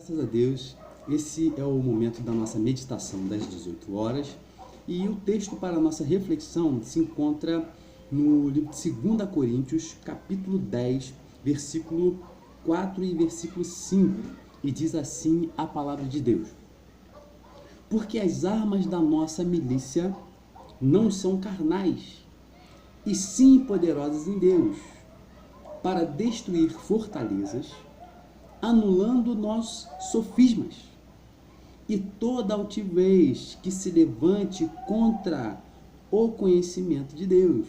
Graças a Deus, esse é o momento da nossa meditação das 18 horas e o texto para a nossa reflexão se encontra no livro de 2 Coríntios, capítulo 10, versículo 4 e versículo 5, e diz assim a palavra de Deus: porque as armas da nossa milícia não são carnais, e sim poderosas em Deus, para destruir fortalezas, anulando nossos sofismas e toda altivez que se levante contra o conhecimento de Deus,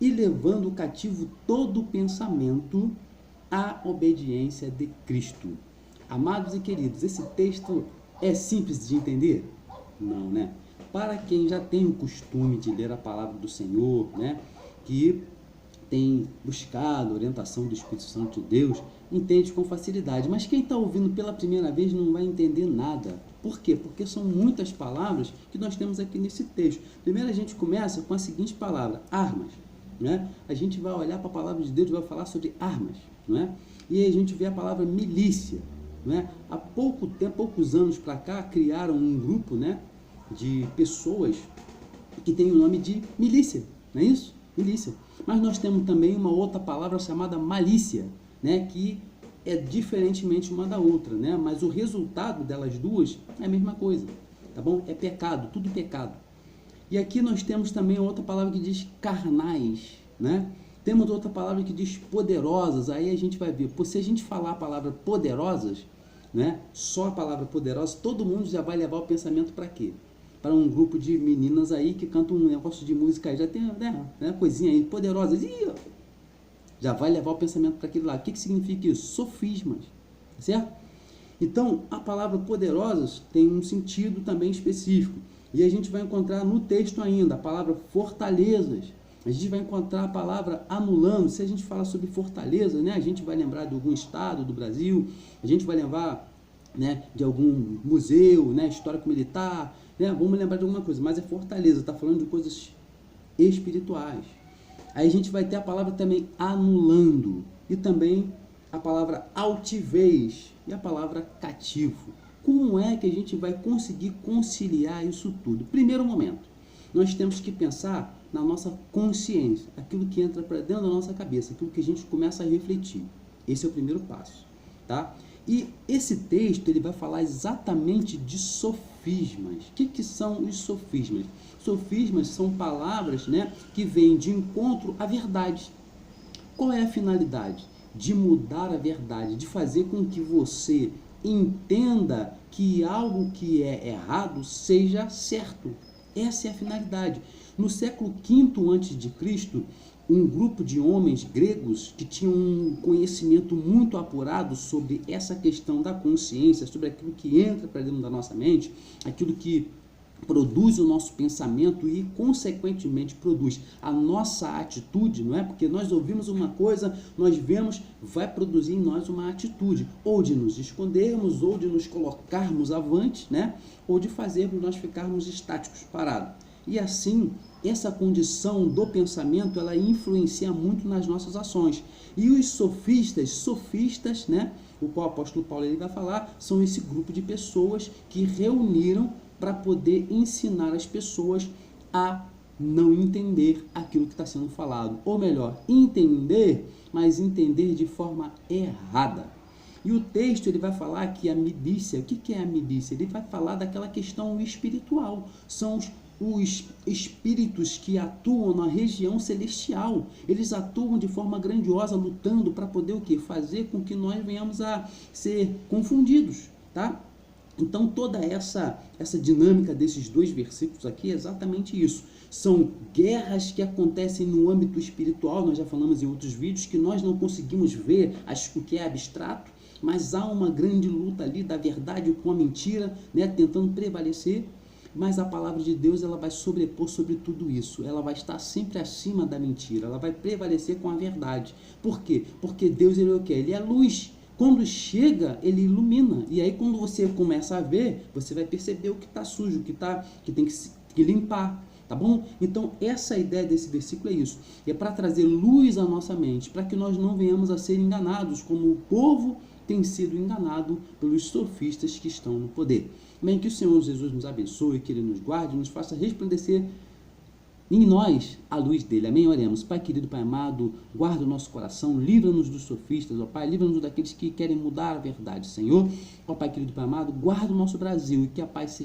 e levando cativo todo pensamento à obediência de Cristo. Amados e queridos, esse texto é simples de entender? Não, né? Para quem já tem o costume de ler a palavra do Senhor, né, que tem buscado a orientação do Espírito Santo de Deus, entende com facilidade. Mas quem está ouvindo pela primeira vez não vai entender nada. Por quê? Porque são muitas palavras que nós temos aqui nesse texto. Primeiro a gente começa com a seguinte palavra: armas. Né? A gente vai olhar para a palavra de Deus e vai falar sobre armas. Né? E aí a gente vê a palavra milícia. Né? Há pouco tempo, poucos anos para cá, criaram um grupo, né, de pessoas que tem o nome de milícia. Não é isso? Milícia. Mas nós temos também uma outra palavra chamada malícia, né, que é diferentemente uma da outra, né, mas o resultado delas duas é a mesma coisa, tá bom? É pecado, tudo pecado. E aqui nós temos também outra palavra que diz carnais, né? Temos outra palavra que diz poderosas. Aí a gente vai ver, se a gente falar a palavra poderosas, né, só a palavra poderosa, todo mundo já vai levar o pensamento para quê? Para um grupo de meninas aí que cantam um negócio de música aí, já tem, né, coisinha aí, poderosas, e já vai levar o pensamento para aquilo lá. O que significa isso? Sofismas, certo? Então, a palavra poderosas tem um sentido também específico, e a gente vai encontrar no texto ainda a palavra fortalezas. A gente vai encontrar a palavra anulando. Se a gente fala sobre fortaleza, né, a gente vai lembrar de algum estado do Brasil, a gente vai lembrar, né, de algum museu, né, histórico-militar, né, vamos lembrar de alguma coisa, mas é fortaleza, está falando de coisas espirituais. Aí a gente vai ter a palavra também anulando, e também a palavra altivez e a palavra cativo. Como é que a gente vai conseguir conciliar isso tudo? Primeiro momento, nós temos que pensar na nossa consciência, aquilo que entra para dentro da nossa cabeça, aquilo que a gente começa a refletir. Esse é o primeiro passo, tá? E esse texto ele vai falar exatamente de sofismas. O que são os sofismas? Sofismas são palavras, né, que vêm de encontro à verdade. Qual é a finalidade? De mudar a verdade, de fazer com que você entenda que algo que é errado seja certo. Essa é a finalidade. No século V a.C., um grupo de homens gregos que tinham um conhecimento muito apurado sobre essa questão da consciência, sobre aquilo que entra para dentro da nossa mente, aquilo que produz o nosso pensamento e, consequentemente, produz a nossa atitude, não é? Porque nós ouvimos uma coisa, nós vemos, vai produzir em nós uma atitude, ou de nos escondermos, ou de nos colocarmos avante, né? Ou de fazermos nós ficarmos estáticos, parados. E assim, essa condição do pensamento, ela influencia muito nas nossas ações. E os sofistas, né, o qual o apóstolo Paulo ele vai falar, são esse grupo de pessoas que reuniram para poder ensinar as pessoas a não entender aquilo que está sendo falado. Ou melhor, entender, mas entender de forma errada. E o texto ele vai falar que a milícia, o que é a milícia? Ele vai falar daquela questão espiritual. São os espíritos que atuam na região celestial. Eles atuam de forma grandiosa, lutando para poder o quê? Fazer com que nós venhamos a ser confundidos, tá? Então toda essa dinâmica desses dois versículos aqui é exatamente isso. São guerras que acontecem no âmbito espiritual, nós já falamos em outros vídeos, que nós não conseguimos ver o que é abstrato, mas há uma grande luta ali da verdade com a mentira, né, tentando prevalecer. Mas a palavra de Deus ela vai sobrepor sobre tudo isso. Ela vai estar sempre acima da mentira. Ela vai prevalecer com a verdade. Por quê? Porque Deus ele é o quê? Ele é luz. Quando chega, ele ilumina. E aí quando você começa a ver, você vai perceber o que está sujo, que tem que limpar. Tá bom? Então essa ideia desse versículo é isso. É para trazer luz à nossa mente, para que nós não venhamos a ser enganados, como o povo tem sido enganado pelos sofistas que estão no poder. Amém? Que o Senhor Jesus nos abençoe, que Ele nos guarde, nos faça resplandecer em nós a luz dele. Amém? Oremos. Pai querido, Pai amado, guarda o nosso coração, livra-nos dos sofistas, ó Pai, livra-nos daqueles que querem mudar a verdade, Senhor. Ó Pai querido, Pai amado, guarda o nosso Brasil e que a paz seja